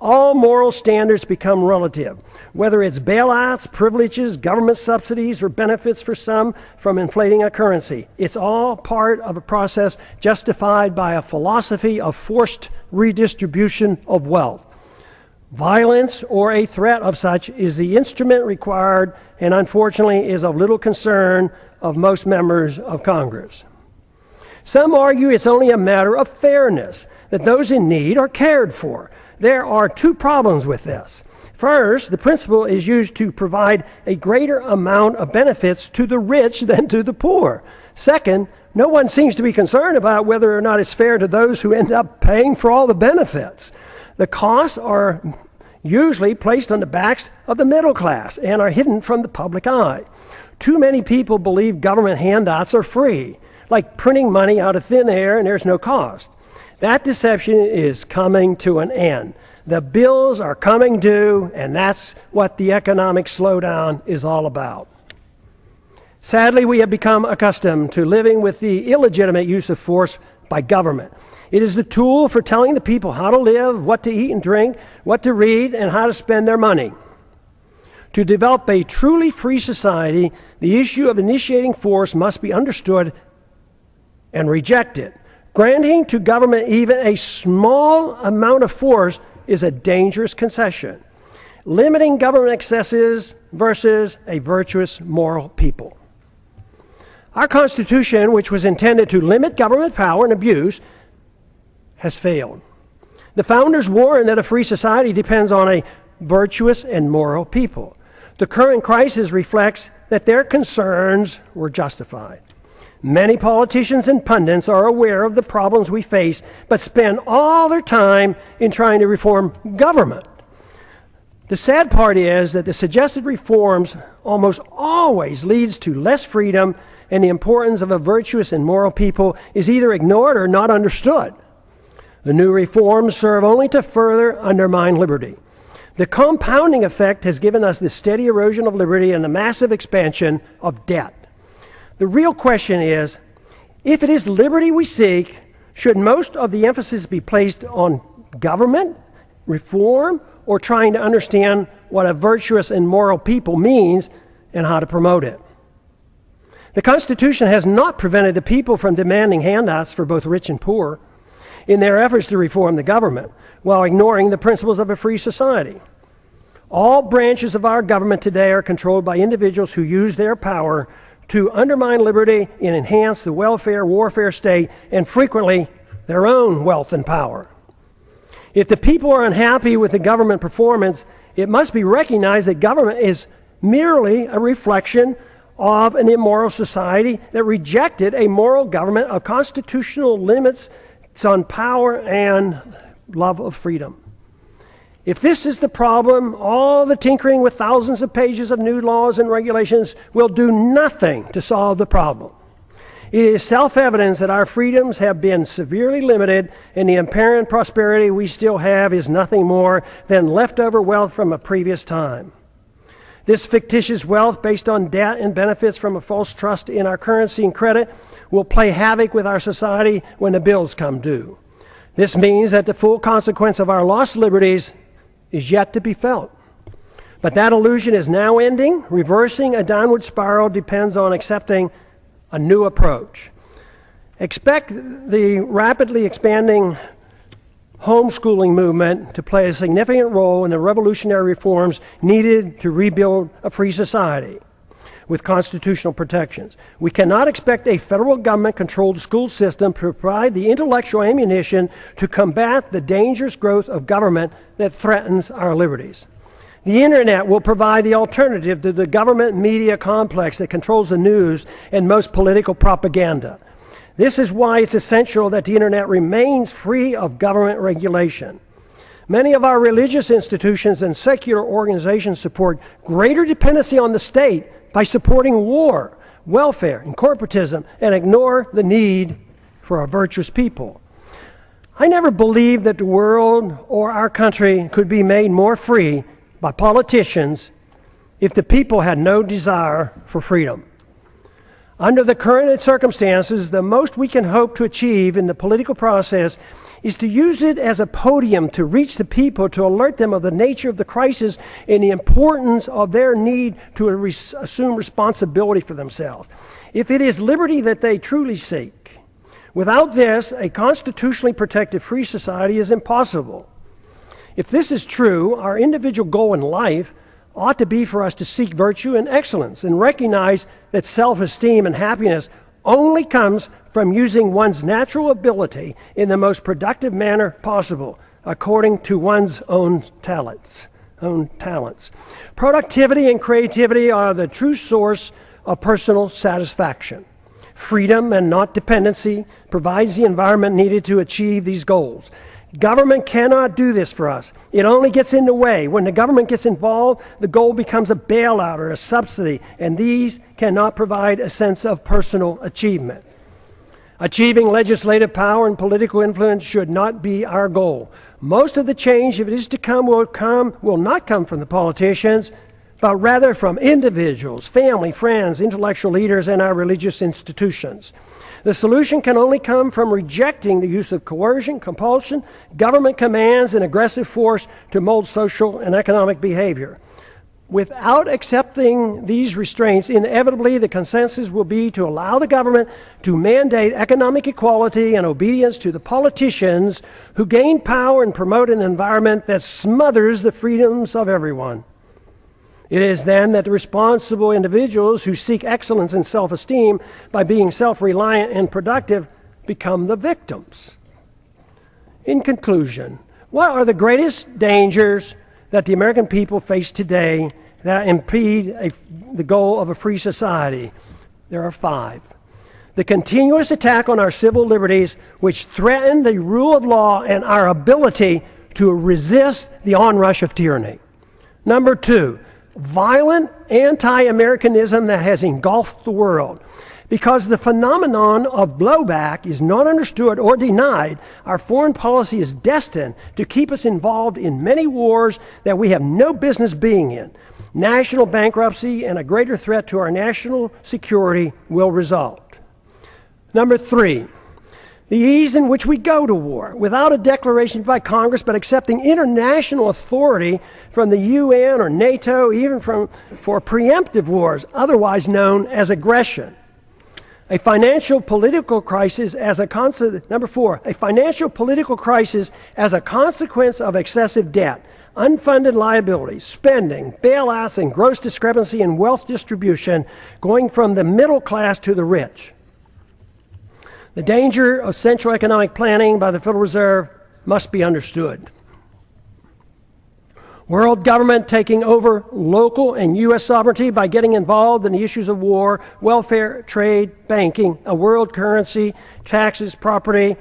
All moral standards become relative, whether it's bailouts, privileges, government subsidies, or benefits for some from inflating a currency. It's all part of a process justified by a philosophy of forced redistribution of wealth. Violence or a threat of such is the instrument required and unfortunately is of little concern of most members of Congress. Some argue it's only a matter of fairness, that those in need are cared for. There are two problems with this. First, the principle is used to provide a greater amount of benefits to the rich than to the poor. Second, no one seems to be concerned about whether or not it's fair to those who end up paying for all the benefits. The costs are usually placed on the backs of the middle class and are hidden from the public eye. Too many people believe government handouts are free, like printing money out of thin air and there's no cost. That deception is coming to an end. The bills are coming due, and that's what the economic slowdown is all about. Sadly, we have become accustomed to living with the illegitimate use of force by government. It is the tool for telling the people how to live, what to eat and drink, what to read, and how to spend their money. To develop a truly free society, the issue of initiating force must be understood and rejected. Granting to government even a small amount of force is a dangerous concession. Limiting government excesses versus a virtuous moral people. Our Constitution, which was intended to limit government power and abuse, has failed. The founders warned that a free society depends on a virtuous and moral people. The current crisis reflects that their concerns were justified. Many politicians and pundits are aware of the problems we face, but spend all their time in trying to reform government. The sad part is that the suggested reforms almost always leads to less freedom, and the importance of a virtuous and moral people is either ignored or not understood. The new reforms serve only to further undermine liberty. The compounding effect has given us the steady erosion of liberty and the massive expansion of debt. The real question is, if it is liberty we seek, should most of the emphasis be placed on government, reform, or trying to understand what a virtuous and moral people means and how to promote it? The Constitution has not prevented the people from demanding handouts for both rich and poor in their efforts to reform the government, while ignoring the principles of a free society. All branches of our government today are controlled by individuals who use their power to undermine liberty and enhance the welfare warfare state, and frequently their own wealth and power. If the people are unhappy with the government performance, it must be recognized that government is merely a reflection of an immoral society that rejected a moral government of constitutional limits on power and love of freedom. If this is the problem, all the tinkering with thousands of pages of new laws and regulations will do nothing to solve the problem. It is self-evident that our freedoms have been severely limited, and the apparent prosperity we still have is nothing more than leftover wealth from a previous time. This fictitious wealth based on debt and benefits from a false trust in our currency and credit will play havoc with our society when the bills come due. This means that the full consequence of our lost liberties is yet to be felt. But that illusion is now ending. Reversing a downward spiral depends on accepting a new approach. Expect the rapidly expanding homeschooling movement to play a significant role in the revolutionary reforms needed to rebuild a free society with constitutional protections. We cannot expect a federal government-controlled school system to provide the intellectual ammunition to combat the dangerous growth of government that threatens our liberties. The internet will provide the alternative to the government media complex that controls the news and most political propaganda. This is why it's essential that the internet remains free of government regulation. Many of our religious institutions and secular organizations support greater dependency on the state by supporting war, welfare, and corporatism, and ignore the need for a virtuous people. I never believed that the world or our country could be made more free by politicians if the people had no desire for freedom. Under the current circumstances, the most we can hope to achieve in the political process is to use it as a podium to reach the people, to alert them of the nature of the crisis and the importance of their need to assume responsibility for themselves. If it is liberty that they truly seek, without this, a constitutionally protected free society is impossible. If this is true, our individual goal in life ought to be for us to seek virtue and excellence and recognize that self-esteem and happiness only comes from using one's natural ability in the most productive manner possible, according to one's own talents. Productivity and creativity are the true source of personal satisfaction. Freedom and not dependency provides the environment needed to achieve these goals. Government cannot do this for us. It only gets in the way. When the government gets involved, the goal becomes a bailout or a subsidy, and these cannot provide a sense of personal achievement. Achieving legislative power and political influence should not be our goal. Most of the change, if it is to come, will not come from the politicians, but rather from individuals, family, friends, intellectual leaders, and our religious institutions. The solution can only come from rejecting the use of coercion, compulsion, government commands, and aggressive force to mold social and economic behavior. Without accepting these restraints, inevitably the consensus will be to allow the government to mandate economic equality and obedience to the politicians who gain power and promote an environment that smothers the freedoms of everyone. It is then that the responsible individuals who seek excellence and self-esteem by being self-reliant and productive become the victims. In conclusion, what are the greatest dangers that the American people face today that impede the goal of a free society? There are 5. The continuous attack on our civil liberties, which threaten the rule of law and our ability to resist the onrush of tyranny. Number 2, violent anti-Americanism that has engulfed the world. Because the phenomenon of blowback is not understood or denied, our foreign policy is destined to keep us involved in many wars that we have no business being in. National bankruptcy and a greater threat to our national security will result. Number 3, the ease in which we go to war, without a declaration by Congress, but accepting international authority from the UN or NATO, even for preemptive wars, otherwise known as aggression. A financial political crisis as a Number 4, a financial political crisis as a consequence of excessive debt, unfunded liabilities, spending, bailouts, and gross discrepancy in wealth distribution, going from the middle class to the rich. The danger of central economic planning by the Federal Reserve must be understood. World government taking over local and U.S. sovereignty by getting involved in the issues of war, welfare, trade, banking, a world currency, taxes, property,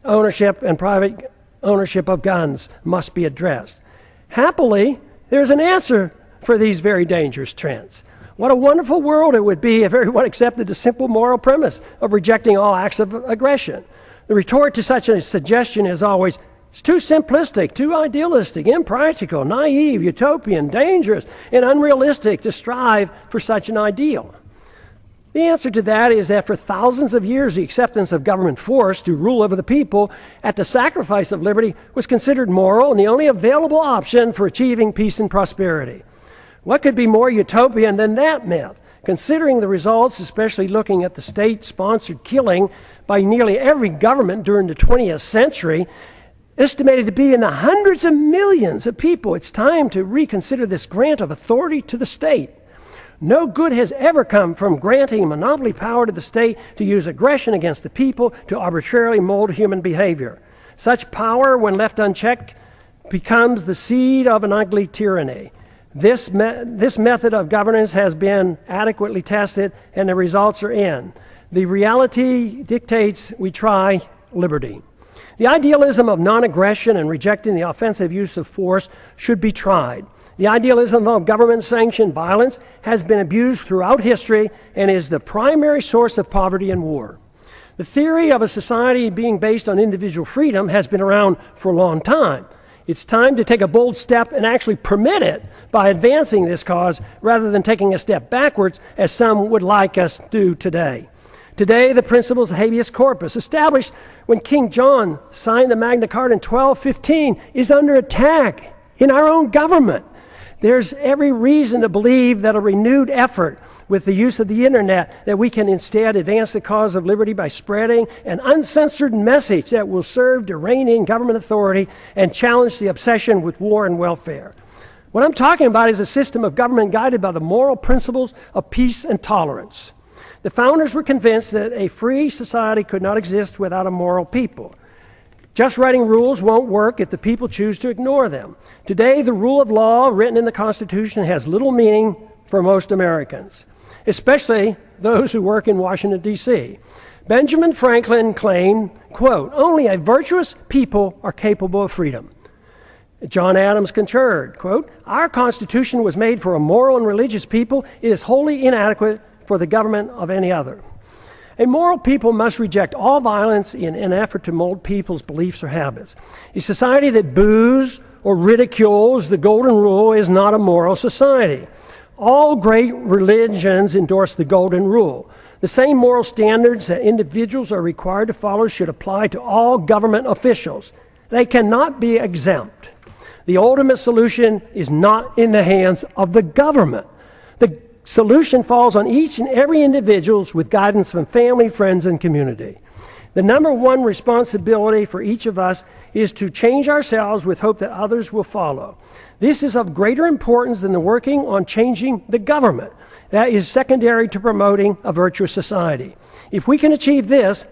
ownership, and private ownership of guns must be addressed. Happily, there's an answer for these very dangerous trends. What a wonderful world it would be if everyone accepted the simple moral premise of rejecting all acts of aggression. The retort to such a suggestion is always, it's too simplistic, too idealistic, impractical, naive, utopian, dangerous, and unrealistic to strive for such an ideal. The answer to that is that for thousands of years, the acceptance of government force to rule over the people at the sacrifice of liberty was considered moral and the only available option for achieving peace and prosperity. What could be more utopian than that myth? Considering the results, especially looking at the state-sponsored killing by nearly every government during the 20th century, estimated to be in the hundreds of millions of people, it's time to reconsider this grant of authority to the state. No good has ever come from granting monopoly power to the state to use aggression against the people to arbitrarily mold human behavior. Such power, when left unchecked, becomes the seed of an ugly tyranny. This method of governance has been adequately tested, and the results are in. The reality dictates we try liberty. The idealism of non-aggression and rejecting the offensive use of force should be tried. The idealism of government-sanctioned violence has been abused throughout history and is the primary source of poverty and war. The theory of a society being based on individual freedom has been around for a long time. It's time to take a bold step and actually permit it by advancing this cause rather than taking a step backwards as some would like us to do today. Today, the principles of habeas corpus, established when King John signed the Magna Carta in 1215, is under attack in our own government. There's every reason to believe that a renewed effort with the use of the internet, that we can instead advance the cause of liberty by spreading an uncensored message that will serve to rein in government authority and challenge the obsession with war and welfare. What I'm talking about is a system of government guided by the moral principles of peace and tolerance. The founders were convinced that a free society could not exist without a moral people. Just writing rules won't work if the people choose to ignore them. Today, the rule of law written in the Constitution has little meaning for most Americans, especially those who work in Washington, D.C. Benjamin Franklin claimed, quote, "Only a virtuous people are capable of freedom." John Adams concurred, quote, "Our Constitution was made for a moral and religious people. It is wholly inadequate for the government of any other." A moral people must reject all violence in an effort to mold people's beliefs or habits. A society that boos or ridicules the golden rule is not a moral society. All great religions endorse the golden rule. The same moral standards that individuals are required to follow should apply to all government officials. They cannot be exempt. The ultimate solution is not in the hands of the government. The solution falls on each and every individual with guidance from family, friends, and community. The number one responsibility for each of us is to change ourselves with hope that others will follow. This is of greater importance than the working on changing the government. That is secondary to promoting a virtuous society. If we can achieve this,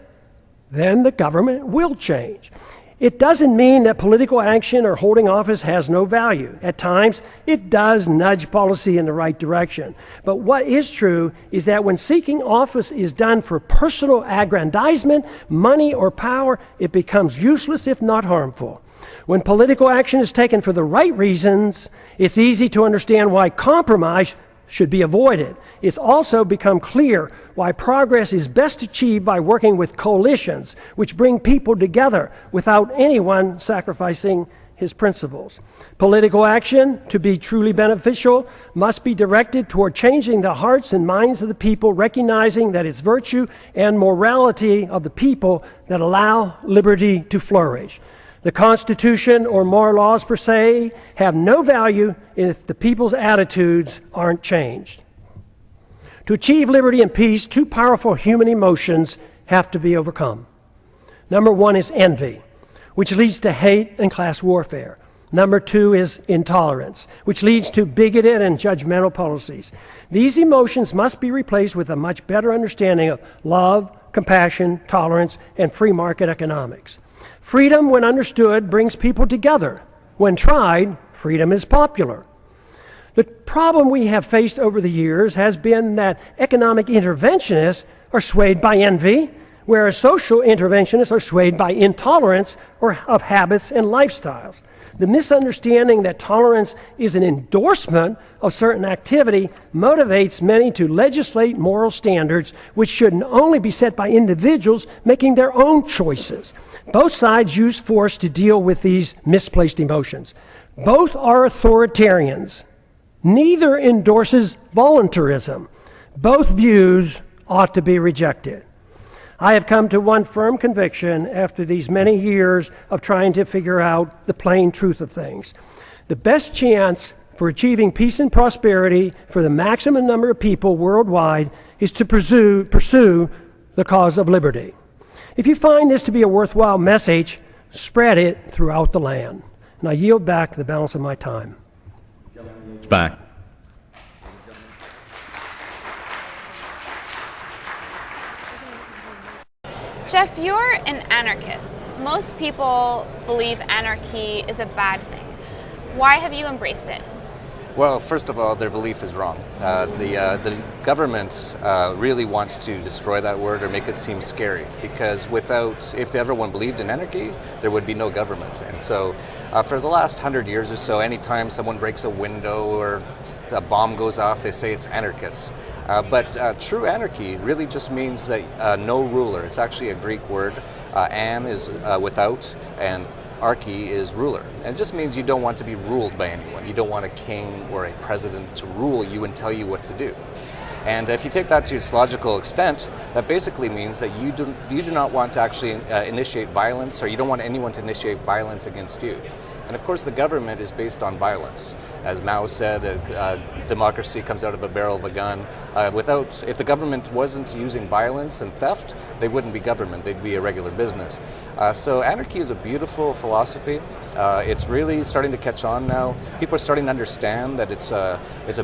then the government will change. It doesn't mean that political action or holding office has no value. At times, it does nudge policy in the right direction. But what is true is that when seeking office is done for personal aggrandizement, money, or power, it becomes useless if not harmful. When political action is taken for the right reasons, it's easy to understand why compromise should be avoided. It's also become clear why progress is best achieved by working with coalitions, which bring people together without anyone sacrificing his principles. Political action, to be truly beneficial, must be directed toward changing the hearts and minds of the people, recognizing that it's virtue and morality of the people that allow liberty to flourish. The Constitution or moral laws per se have no value if the people's attitudes aren't changed. To achieve liberty and peace, two powerful human emotions have to be overcome. Number one is envy, which leads to hate and class warfare. Number two is intolerance, which leads to bigoted and judgmental policies. These emotions must be replaced with a much better understanding of love, compassion, tolerance, and free market economics. Freedom, when understood, brings people together. When tried, freedom is popular. The problem we have faced over the years has been that economic interventionists are swayed by envy, whereas social interventionists are swayed by intolerance of habits and lifestyles. The misunderstanding that tolerance is an endorsement of certain activity motivates many to legislate moral standards which should only be set by individuals making their own choices. Both sides use force to deal with these misplaced emotions. Both are authoritarians. Neither endorses voluntarism. Both views ought to be rejected. I have come to one firm conviction after these many years of trying to figure out the plain truth of things. The best chance for achieving peace and prosperity for the maximum number of people worldwide is to pursue the cause of liberty. If you find this to be a worthwhile message, spread it throughout the land. And I yield back the balance of my time. It's back. Jeff, you're an anarchist. Most people believe anarchy is a bad thing. Why have you embraced it? Well, first of all, their belief is wrong. The government really wants to destroy that word or make it seem scary, because if everyone believed in anarchy, there would be no government. And so for the last 100 years or so, anytime someone breaks a window or a bomb goes off, they say it's anarchists. But true anarchy really just means that no ruler. It's actually a Greek word. An is without, and archy is ruler. And it just means you don't want to be ruled by anyone. You don't want a king or a president to rule you and tell you what to do. And if you take that to its logical extent, that basically means that you do not want to actually initiate violence, or you don't want anyone to initiate violence against you. And of course, the government is based on violence. As Mao said, democracy comes out of a barrel of a gun. If the government wasn't using violence and theft, they wouldn't be government, they'd be a regular business. So anarchy is a beautiful philosophy. It's really starting to catch on now. People are starting to understand that it's a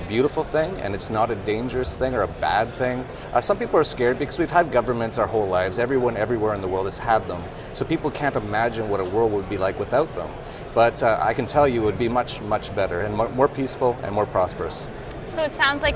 beautiful thing, and it's not a dangerous thing or a bad thing. Some people are scared because we've had governments our whole lives. Everyone everywhere in the world has had them. So people can't imagine what a world would be like without them. But I can tell you it would be much, much better and more peaceful and more prosperous. So it sounds like